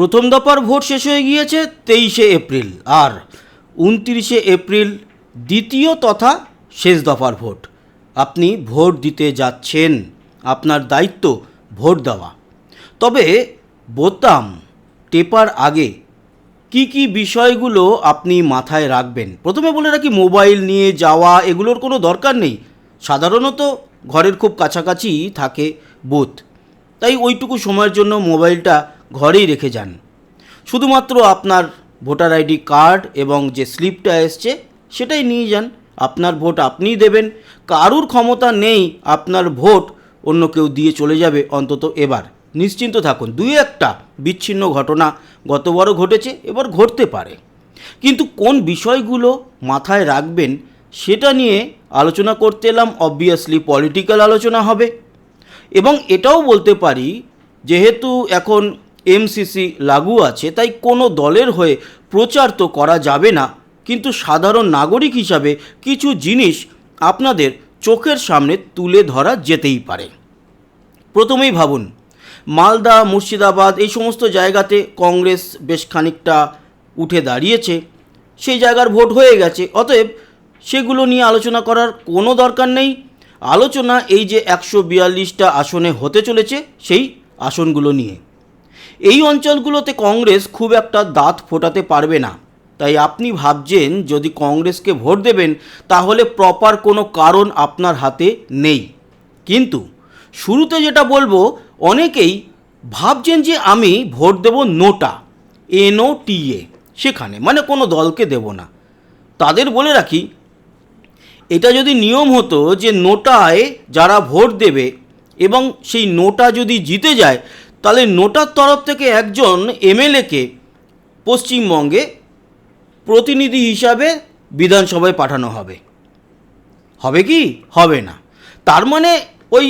প্রথম দফার ভোট শেষ হয়ে গিয়েছে 23শে এপ্রিল, আর 29শে এপ্রিল দ্বিতীয় তথা শেষ দফার ভোট। আপনি ভোট দিতে যাচ্ছেন, আপনার দায়িত্ব ভোট দেওয়া। তবে বোতাম টেপার আগে কি কি বিষয়গুলো আপনি মাথায় রাখবেন? প্রথমে বলে রাখি, মোবাইল নিয়ে যাওয়া এগুলোর কোনো দরকার নেই। সাধারণত ঘরের খুব কাছাকাছি থাকে বুথ, তাই ওইটুকু সময়ের জন্য মোবাইলটা ঘরেই রেখে যান। শুধুমাত্র আপনার ভোটার আইডি কার্ড এবং যে স্লিপটা এসছে সেটাই নিয়ে যান। আপনার ভোট আপনিই দেবেন, কারুর ক্ষমতা নেই আপনার ভোট অন্য কেউ দিয়ে চলে যাবে। অন্তত এবার নিশ্চিন্ত থাকুন, দুই একটা বিচ্ছিন্ন ঘটনা গতবারও ঘটেছে, এবার ঘটতে পারে, কিন্তু কোন বিষয়গুলো মাথায় রাখবেন সেটা নিয়ে আলোচনা করতে এলাম। অবভিয়াসলি পলিটিক্যাল আলোচনা হবে, এবং এটাও বলতে পারি যেহেতু এখন এমসিসি লাগু আছে, তাই কোনো দলের হয়ে প্রচার তো করা যাবে না, কিন্তু সাধারণ নাগরিক হিসাবে কিছু জিনিস আপনাদের চোখের সামনে তুলে ধরা যেতেই পারে। প্রথমেই ভাবুন, মালদা, মুর্শিদাবাদ এই সমস্ত জায়গাতে কংগ্রেস বেশ খানিকটা উঠে দাঁড়িয়েছে, সেই জায়গার ভোট হয়ে গেছে, অতএব সেগুলো নিয়ে আলোচনা করার কোনো দরকার নেই। আলোচনা এই যে 142টা আসনে হতে চলেছে সেই আসনগুলো নিয়ে। এই অঞ্চলগুলোতে কংগ্রেস খুব একটা দাঁত ফোটাতে পারবে না, তাই আপনি ভাবছেন যদি কংগ্রেসকে ভোট দেবেন তাহলে প্রপার কোনো কারণ আপনার হাতে নেই। কিন্তু শুরুতে যেটা বলবো, অনেকেই ভাবছেন যে আমি ভোট দেব নোটা, NOTA, সেখানে মানে কোনো দলকে দেব না। তাদের বলে রাখি, এটা যদি নিয়ম হতো যে নোটায় যারা ভোট দেবে এবং সেই নোটা যদি জিতে যায়, তাহলে নোটার তরফ থেকে একজন MLAকে পশ্চিমবঙ্গে প্রতিনিধি হিসাবে বিধানসভায় পাঠানো হবে। হবে কি? হবে না। তার মানে ওই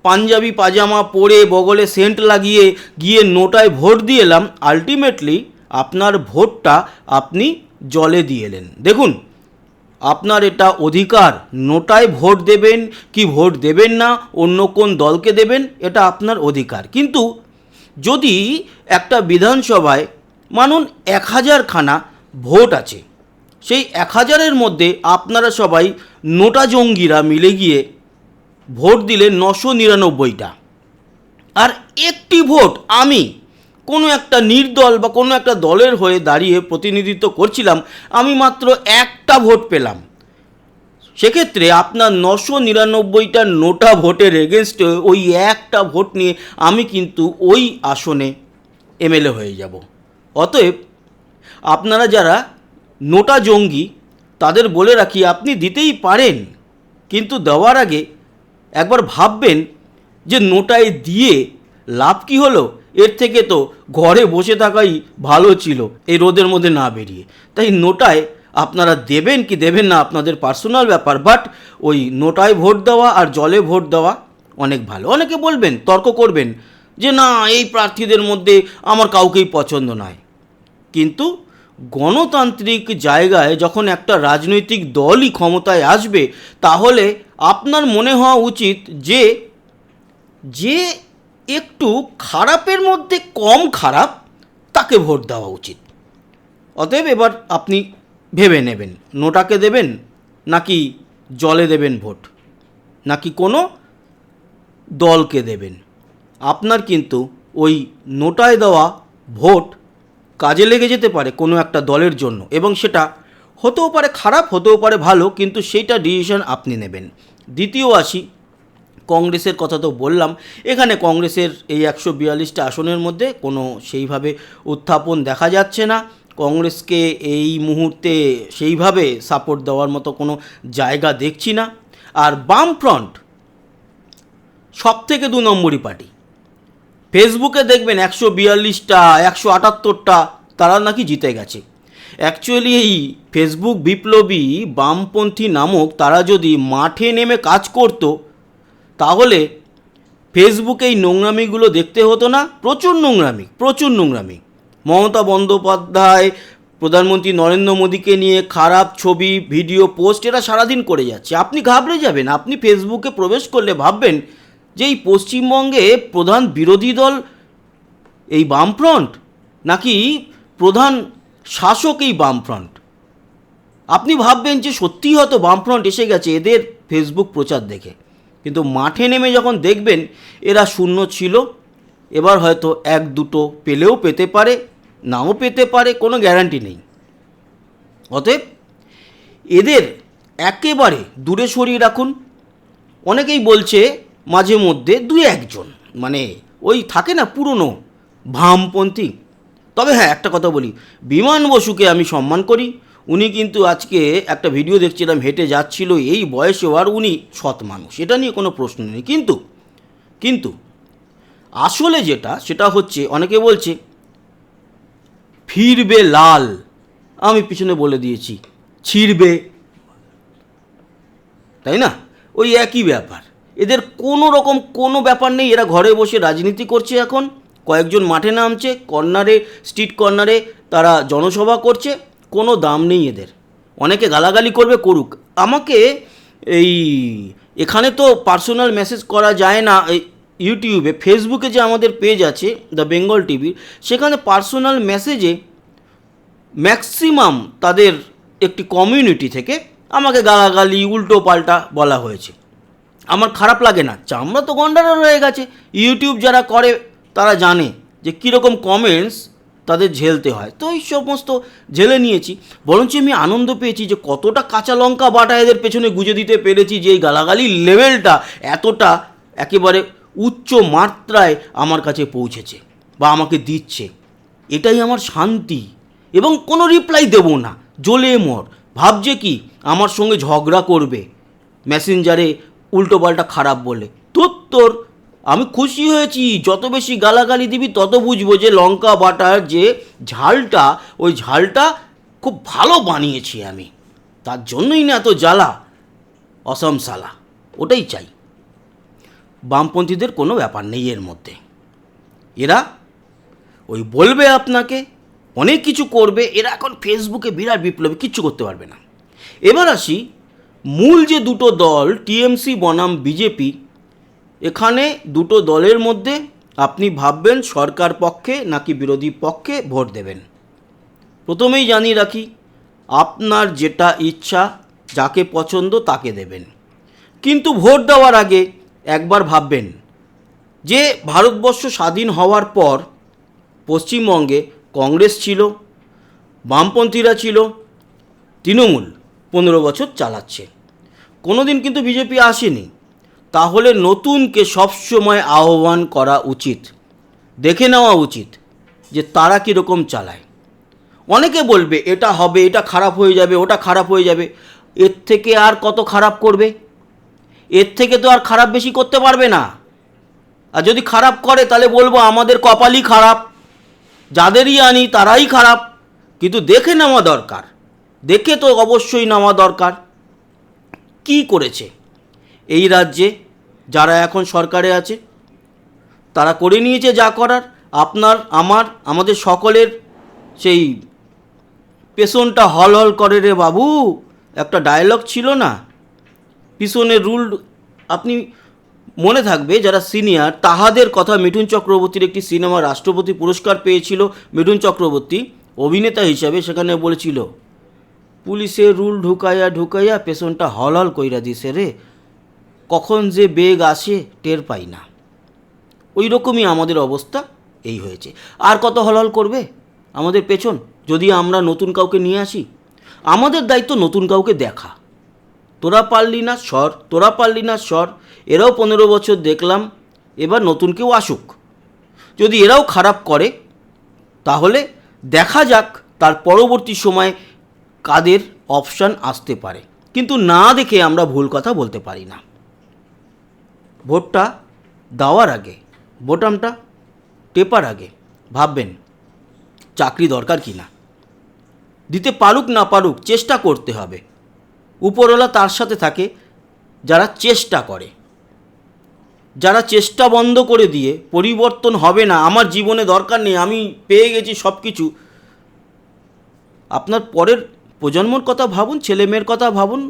পাঞ্জাবি পাজামা পরে বগলে সেন্ট লাগিয়ে গিয়ে নোটায় ভোট দিয়ে এলাম, আলটিমেটলি আপনার ভোটটা আপনি জলে দিয়ে এলেন। দেখুন, আপনার এটা অধিকার, নোটায় ভোট দেবেন কি ভোট দেবেন না, অন্য কোন দলকে দেবেন, এটা আপনার অধিকার। কিন্তু যদি একটা বিধানসভায় মানুন 1000খানা ভোট আছে, সেই 1000-এর মধ্যে আপনারা সবাই নোটা জঙ্গিরা মিলে গিয়ে ভোট দিলে 999টা, আর একটি ভোট আমি কোনো একটা নির্দল বা কোনো একটা দলের হয়ে দাঁড়িয়ে প্রতিনিধিত্ব করছিলাম, আমি মাত্র একটা ভোট পেলাম, সেক্ষেত্রে আপনার 999টা নোটা ভোটের এগেনস্টে ওই একটা ভোট নিয়ে আমি কিন্তু ওই আসনে MLA হয়ে যাব। অতএব আপনারা যারা নোটা জঙ্গি তাদের বলে রাখি, আপনি দিতেই পারেন, কিন্তু দেওয়ার আগে একবার ভাববেন যে নোটায় দিয়ে লাভ কি হলো। এর থেকে তো ঘরে বসে থাকাই ভালো ছিল, এই রোদের মধ্যে না বেরিয়ে। তাই নোটায় আপনারা দেবেন কি দেবেন না আপনাদের পার্সোনাল ব্যাপার, বাট ওই নোটায় ভোট দেওয়া আর জলে ভোট দেওয়া অনেক ভালো। অনেকে বলবেন, তর্ক করবেন যে না, এই প্রার্থীদের মধ্যে আমার কাউকেই পছন্দ নয়, কিন্তু গণতান্ত্রিক জায়গায় যখন একটা রাজনৈতিক দলই ক্ষমতায় আসবে, তাহলে আপনার মনে হওয়া উচিত যে যে একটু খারাপের মধ্যে কম খারাপ তাকে ভোট দেওয়া উচিত। অতএব এবার আপনি ভেবে নেবেন, নোটাকে দেবেন নাকি জলে দেবেন ভোট, নাকি কোনো দলকে দেবেন। আপনার কিন্তু ওই নোটায় দেওয়া ভোট কাজে লেগে যেতে পারে কোনো একটা দলের জন্য, এবং সেটা হতেও পারে খারাপ, হতেও পারে ভালো, কিন্তু সেইটা ডিসিশন আপনি নেবেন। দ্বিতীয় আসি, কংগ্রেসের কথা তো বললাম। এখানে কংগ্রেসের এই 142টা আসনের মধ্যে কোনো সেইভাবে উত্থাপন দেখা যাচ্ছে না। কংগ্রেসকে এই মুহূর্তে সেইভাবে সাপোর্ট দেওয়ার মতো কোনো জায়গা দেখছি না। আর বামফ্রন্ট সবথেকে 2 নম্বরই পার্টি। ফেসবুকে দেখবেন 142টা 178টা তারা নাকি জিতে গেছে। অ্যাকচুয়ালি এই ফেসবুক বিপ্লবী বামপন্থী নামক তারা যদি মাঠে নেমে কাজ করতো, তাহলে ফেসবুকে এই নোংরামিগুলো দেখতে হতো না। প্রচুর নোংরামি। মমতা বন্দ্যোপাধ্যায় প্রধানমন্ত্রী নরেন্দ্র মোদীকে নিয়ে খারাপ ছবি, ভিডিও পোস্ট এরা সারাদিন করে যাচ্ছে। আপনি ঘাবড়ে যাবেন। আপনি ফেসবুকে প্রবেশ করলে ভাববেন যে এই পশ্চিমবঙ্গে প্রধান বিরোধী দল এই বামফ্রন্ট, নাকি প্রধান শাসক এই বামফ্রন্ট? আপনি ভাববেন যে সত্যিই হয়তো বামফ্রন্ট এসে গেছে এদের ফেসবুক প্রচার দেখে, কিন্তু মাঠে নেমে যখন দেখবেন এরা শূন্য ছিল। এবার হয়তো এক দুটো পেলেও পেতে পারে, নাও পেতে পারে, কোনো গ্যারান্টি নেই। অতএব এদের একেবারে দূরে সরিয়ে রাখুন। অনেকেই বলছে মাঝে মধ্যে দুই একজন মানে ওই থাকে না পুরনো বামপন্থী। তবে হ্যাঁ, একটা কথা বলি, বিমান বসুকে আমি সম্মান করি। উনি কিন্তু আজকে একটা ভিডিও দেখছিলাম, হেঁটে যাচ্ছিল, এই বয়সেও, আর উনি সৎ মানুষ, এটা নিয়ে কোনো প্রশ্ন নেই। কিন্তু আসলে সেটা হচ্ছে, অনেকে বলছে ফিরবে লাল, আমি পিছনে বলে দিয়েছি ছিড়বে, তাই না? ওই একই ব্যাপার। এদের কোনো রকম কোনো ব্যাপার নেই, এরা ঘরে বসে রাজনীতি করছে। এখন কয়েকজন মাঠে নামছে, কর্নারে, স্ট্রিট কর্নারে তারা জনসভা করছে, কোনো দাম নেই এদের। অনেকে গালাগালি করবে, করুক। আমাকে এখানে তো পার্সোনাল মেসেজ করা যায় না, ইউটিউবে, ফেসবুকে যে আমাদের পেজ আছে দ্য বেঙ্গল টিভির, সেখানে পার্সোনাল মেসেজে ম্যাক্সিমাম তাদের একটি কমিউনিটি থেকে আমাকে গালাগালি উল্টো পাল্টা বলা হয়েছে। আমার খারাপ লাগে না, চামড়া তো গন্ডারা রয়ে গেছে। ইউটিউব যারা করে তারা জানে যে কীরকম কমেন্টস তাদের ঝেলতে হয়, তো এই সমস্ত ঝেলে নিয়েছি। বরঞ্চ আমি আনন্দ পেয়েছি যে কতটা কাঁচা লঙ্কা বাটা এদের পেছনে গুঁজে দিতে পেরেছি, যে এই গালাগালির লেভেলটা এতটা একেবারে উচ্চ মাত্রায় আমার কাছে পৌঁছেছে বা আমাকে দিচ্ছে। এটাই আমার শান্তি। এবং কোনো রিপ্লাই দেবো না, জ্বলে মর। ভাবছে কি আমার সঙ্গে ঝগড়া করবে মেসেঞ্জারে উল্টোপাল্টা খারাপ বলে। তোর আমি খুশি হয়েছি, যত বেশি গালাগালি দিবি তত বুঝবো যে লঙ্কা বাটার যে ঝালটা, ওই ঝালটা খুব ভালো বানিয়েছি আমি, তার জন্যই না এত জ্বালা, অসম সালা। ওটাই চাই। বামপন্থীদের কোনো ব্যাপার নেই এর মধ্যে। এরা ওই বলবে আপনাকে, অনেক কিছু করবে। এরা এখন ফেসবুকে বিরাট বিপ্লবী, কিচ্ছু করতে পারবে না। এবার আসি মূল যে দুটো দল, টিএমসি বনাম বিজেপি, এখানে দুটো দলের মধ্যে আপনি ভাববেন সরকার পক্ষে নাকি বিরোধী পক্ষে ভোট দেবেন। প্রথমেই জানিয়ে রাখি, আপনার যেটা ইচ্ছা, যাকে পছন্দ তাকে দেবেন, কিন্তু ভোট দেওয়ার আগে একবার ভাববেন যে ভারতবর্ষ স্বাধীন হওয়ার পর পশ্চিমবঙ্গে কংগ্রেস ছিল, বামপন্থীরা ছিল, তৃণমূল 15 বছর চালাচ্ছে, কোনো দিন কিন্তু বিজেপি আসেনি। তাহলে নতুনকে সবসময় আহ্বান করা উচিত, দেখে নেওয়া উচিত যে তারা কীরকম চালায়। অনেকে বলবে এটা হবে, এটা খারাপ হয়ে যাবে, ওটা খারাপ হয়ে যাবে। এর থেকে আর কত খারাপ করবে? এর থেকে তো আর খারাপ বেশি করতে পারবে না। আর যদি খারাপ করে তাহলে বলবো আমাদের কপালই খারাপ, যাদেরই আনি তারাই খারাপ। কিন্তু দেখে নেওয়া দরকার, দেখে তো অবশ্যই নেওয়া দরকার কি করেছে এই রাজ্যে যারা এখন সরকারে আছে। তারা করে নিয়েছে যা করার। আপনার, আমাদের সকলের সেই পেছনটা হল হল করে রে বাবু, একটা ডায়লগ ছিল না, পিছনের রুল। আপনি মনে থাকবে যারা সিনিয়র, তাহাদের কথা। মিঠুন চক্রবর্তীর একটি সিনেমা রাষ্ট্রপতি পুরস্কার পেয়েছিল মিঠুন চক্রবর্তী অভিনেতা হিসাবে, সেখানে বলেছিল পুলিশের রুল ঢুকাইয়া ঢুকাইয়া পেছনটা হল হল কইরা দিছে রে, কখন যে বেগ আসে টের পাই না। ওই রকমই আমাদের অবস্থা এই হয়েছে। আর কত হলহল করবে আমাদের পেছন? যদি আমরা নতুন কাউকে নিয়ে আসি, আমাদের দায়িত্ব নতুন কাউকে দেখা। তোরা পারলি না সর, তোরা পারলি না সর। এরাও 15 বছর দেখলাম, এবার নতুন কেউ আসুক। যদি এরাও খারাপ করে তাহলে দেখা যাক তার পরবর্তী সময় কাদের অপশান আসতে পারে। কিন্তু না দেখে আমরা ভুল কথা বলতে পারি না। ভোটটা দেওয়ার আগে, বোতামটা টেপার আগে ভাববেন চাকরি দরকার কি না। দিতে পারুক না পারুক চেষ্টা করতে হবে। উপরওয়ালা তার সাথে থাকে যারা চেষ্টা করে। যারা চেষ্টা বন্ধ করে দিয়ে পরিবর্তন হবে না, আমার জীবনে দরকার নেই, আমি পেয়ে গেছি সব কিছু। আপনার পরের প্রজন্মর কথা ভাবুন, ছেলে মেয়ের কথা ভাবুন,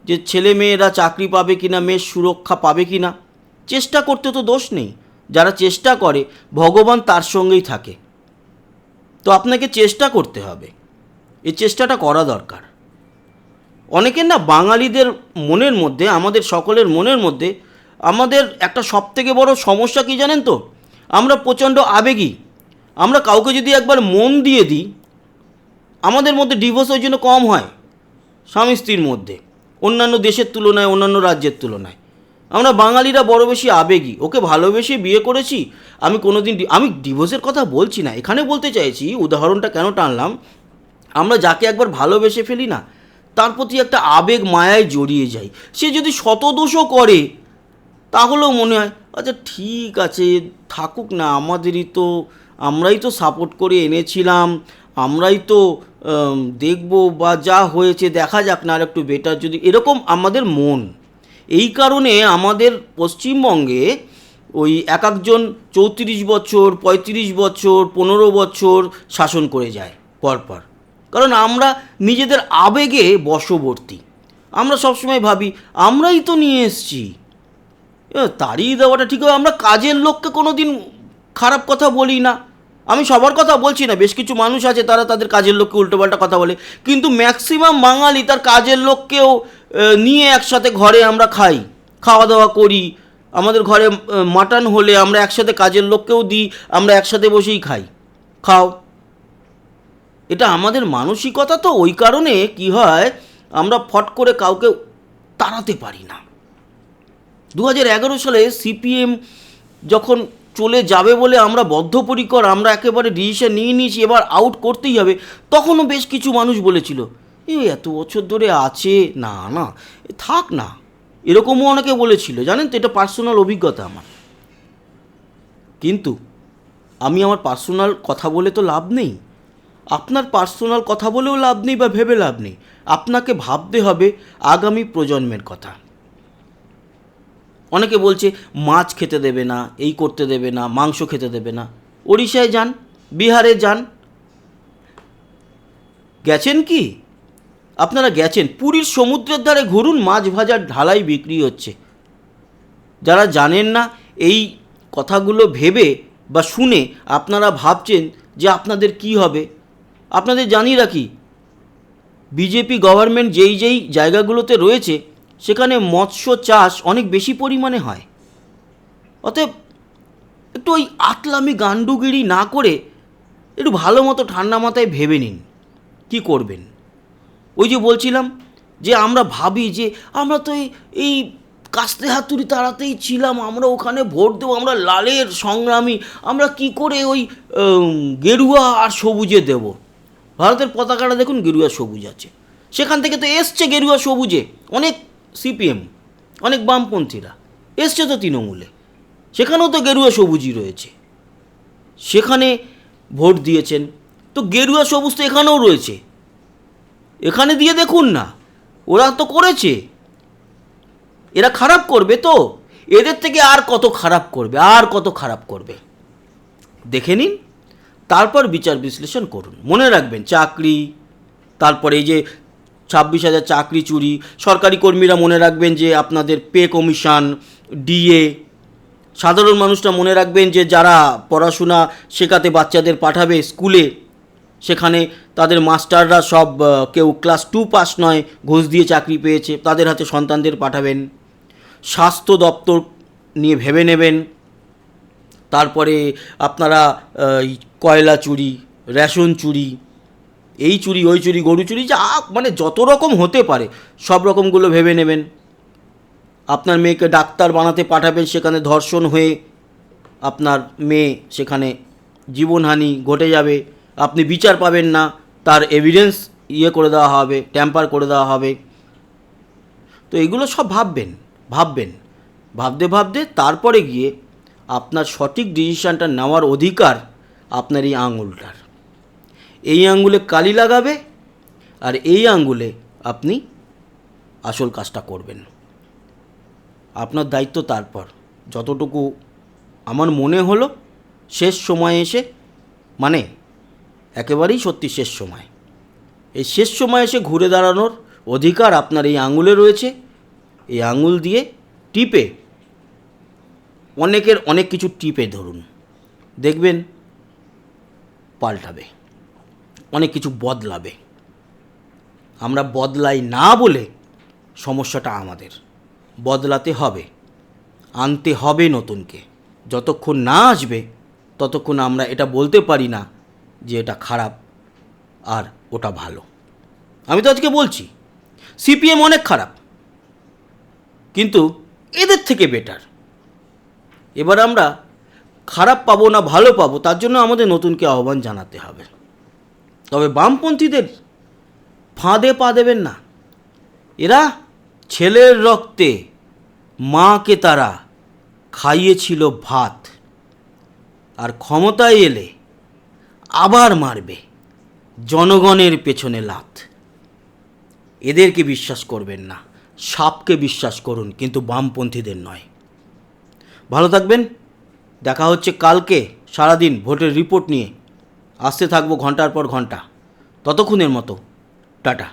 যে ছেলে মেয়েরা চাকরি পাবে কি না, মেয়ের সুরক্ষা পাবে কি না। চেষ্টা করতে তো দোষ নেই। যারা চেষ্টা করে ভগবান তার সঙ্গেই থাকে। তো আপনাকে চেষ্টা করতে হবে, এই চেষ্টাটা করা দরকার। অনেকের না বাঙালিদের মনের মধ্যে, আমাদের সকলের মনের মধ্যে আমাদের একটা সবথেকে বড় সমস্যা কী জানেন তো? আমরা প্রচণ্ড আবেগী। আমরা কাউকে যদি একবার মন দিয়ে দিই, আমাদের মধ্যে ডিভোর্স ওই জন্য কম হয় স্বামী স্ত্রীর মধ্যে, অন্যান্য দেশের তুলনায়, অন্যান্য রাজ্যের তুলনায়। আমরা বাঙালিরা বড় বেশি আবেগী। ওকে ভালোবেসে বিয়ে করেছি, আমি কোনোদিন আমি ডিভোর্সের কথা বলছি না, এখানে বলতে চাইছি, উদাহরণটা কেন টানলাম, আমরা যাকে একবার ভালোবেসে ফেলি না, তার প্রতি একটা আবেগ মায়ায় জড়িয়ে যাই। সে যদি শতদোষও করে তাহলেও মনে হয় আচ্ছা ঠিক আছে, থাকুক না, আমরাই তো সাপোর্ট করে এনেছিলাম, আমরাই তো দেখব, বা যা হয়েছে দেখা যাক না, আর একটু বেটার যদি, এরকম আমাদের মন। এই কারণে আমাদের পশ্চিমবঙ্গে ওই এক একজন 34 বছর, 35 বছর, 15 বছর শাসন করে যায় পরপর। কারণ আমরা নিজেদের আবেগে বশবর্তী। আমরা সবসময় ভাবি আমরাই তো নিয়ে এসছি, তাড়িয়ে দেওয়াটা ঠিক হবে। আমরা কাজের লোককে কোনো দিন খারাপ কথা বলি না। আমি সবার কথা বলছি না, বেশ কিছু মানুষ আছে তারা তাদের কাজের লোককে উল্টোপাল্টা কথা বলে, কিন্তু ম্যাক্সিমাম বাঙালি তার কাজের লোককেও নিয়ে একসাথে ঘরে আমরা খাই, খাওয়া দাওয়া করি। আমাদের ঘরে মাটন হলে আমরা একসাথে কাজের লোককেও দিই, আমরা একসাথে বসেই খাই, খাও। এটা আমাদের মানসিকতা। তো ওই কারণে কি হয়, আমরা ফট করে কাউকে তাড়াতে পারি না। 2011 সালে সিপিএম যখন চলে যাবে বলে আমরা বদ্ধপরিকর, আমরা একেবারে ডিসিশন নিয়ে নিয়েছি এবার আউট করতেই হবে, তখনও বেশ কিছু মানুষ বলেছিল এত বছর ধরে আছে, না না থাক না, এরকমও অনেকে বলেছিল, জানেন তো, এটা পার্সোনাল অভিজ্ঞতা আমার। কিন্তু আমি আমার পার্সোনাল কথা বলে তো লাভ নেই, আপনার পার্সোনাল কথা বলেও লাভ নেই বা ভেবে লাভ নেই। আপনাকে ভাবতে হবে আগামী প্রজন্মের কথা। অনেকে বলছে মাছ খেতে দেবে না, এই করতে দেবে না, মাংস খেতে দেবে না। ওড়িশায় যান, বিহারে যান, গেছেন কি আপনারা? গেছেন, পুরীর সমুদ্রের ধারে ঘুরুন, মাছ ভাজার ঢালাই বিক্রি হচ্ছে। যারা জানেন না, এই কথাগুলো ভেবে বা শুনে আপনারা ভাবছেন যে আপনাদের কি হবে। আপনাদের জানিয়ে রাখি, বিজেপি গভর্নমেন্ট যেই জায়গাগুলোতে রয়েছে সেখানে মৎস্য চাষ অনেক বেশি পরিমাণে হয়। অতএব একটু ওই আতলামি গান্ডুগিরি না করে একটু ভালো মতো ঠান্ডা মাথায় ভেবে নিন কী করবেন। ওই যে বলছিলাম যে আমরা ভাবি যে আমরা তো এই কাস্তে হাতুড়ি তাড়াতেই ছিলাম, আমরা ওখানে ভোট দেবো, আমরা লালের সংগ্রামী, আমরা কি করে ওই গেরুয়া আর সবুজে দেব। ভারতের পতাকাটা দেখুন, গেরুয়া সবুজ আছে, সেখান থেকে তো এসছে গেরুয়া সবুজে অনেক সিপিএম, অনেক বামপন্থীরা এসছে তো তৃণমূলে, সেখানেও তো গেরুয়া সবুজই রয়েছে, সেখানে ভোট দিয়েছেন। তো গেরুয়া সবুজ তো এখানেও রয়েছে, এখানে দিয়ে দেখুন না, ওরা তো করেছে। এরা খারাপ করবে তো, এদের থেকে আর কত খারাপ করবে, আর কত খারাপ করবে দেখে নিন, তারপর বিচার বিশ্লেষণ করুন। মনে রাখবেন, চাকরি, তারপরে এই যে 26,000 চাকরি চুরি, সরকারি কর্মীরা মনে রাখবেন যে আপনাদের পে কমিশন, ডিএ, সাধারণ মানুষরা মনে রাখবেন যে যারা পড়াশোনা শেখাতে বাচ্চাদের পাঠাবে স্কুলে, সেখানে তাদের মাস্টাররা সব কেউ ক্লাস 2 পাস নয়, ঘুষ দিয়ে চাকরি পেয়েছে, তাদের হাতে সন্তানদের পাঠাবেন। স্বাস্থ্য দপ্তর নিয়ে ভেবে নেবেন। তারপরে আপনারা কয়লা চুরি, রেশন চুরি, এই চুরি ওই চুরি, গরু চুরি, যা মানে যত রকম হতে পারে সব রকমগুলো ভেবে নেবেন। আপনার মেয়েকে ডাক্তার বানাতে পাঠাবেন, সেখানে ধর্ষণ হয়ে আপনার মেয়ে সেখানে জীবনহানি ঘটে যাবে, আপনি বিচার পাবেন না, তার এভিডেন্স করে দেওয়া হবে, ট্যাম্পার করে দেওয়া হবে। তো এগুলো সব ভাববেন, ভাবতে ভাবতে তারপরে গিয়ে আপনার সঠিক ডিসিশানটা নেওয়ার অধিকার আপনার এই আঙুলটার। এই আঙুলে কালি লাগাবে আর এই আঙুলে আপনি আসল কাজটা করবেন। আপনার দায়িত্ব। তারপর যতটুকু আমার মনে হলো শেষ সময়ে এসে, মানে একেবারেই সত্যি শেষ সময়, এই শেষ সময় এসে ঘুরে দাঁড়ানোর অধিকার আপনার এই আঙুলে রয়েছে। এই আঙুল দিয়ে টিপে, অনেকের অনেক কিছু টিপে ধরুন, দেখবেন পাল্টাবে। অনেক কিছু বদলাবে। আমরা বদলাই না বলে সমস্যাটা আমাদের। বদলাতে হবে, আনতে হবে নতুনকে। যতক্ষণ না আসবে ততক্ষণ আমরা এটা বলতে পারি না যে এটা খারাপ আর ওটা ভালো। আমি তো আজকে বলছি সিপিএম অনেক খারাপ, কিন্তু এদের থেকে বেটার। এবার আমরা খারাপ পাবো না ভালো পাবো, তার জন্য আমাদের নতুনকে আহ্বান জানাতে হবে। তবে বামপন্থীদের ফাঁদে পা দেবেন না। এরা ছেলের রক্তে মাকে তারা খাইয়েছিল ভাত, আর ক্ষমতায় এলে আবার মারবে জনগণের পেছনে লাথ। এদেরকে বিশ্বাস করবেন না, সাপকে বিশ্বাস করুন, কিন্তু বামপন্থীদের নয়। ভালো থাকবেন, দেখা হচ্ছে কালকে সারাদিন ভোটের রিপোর্ট নিয়ে। আসতে থাকবো ঘন্টার পর ঘন্টা। ততক্ষণের মতো টাটা।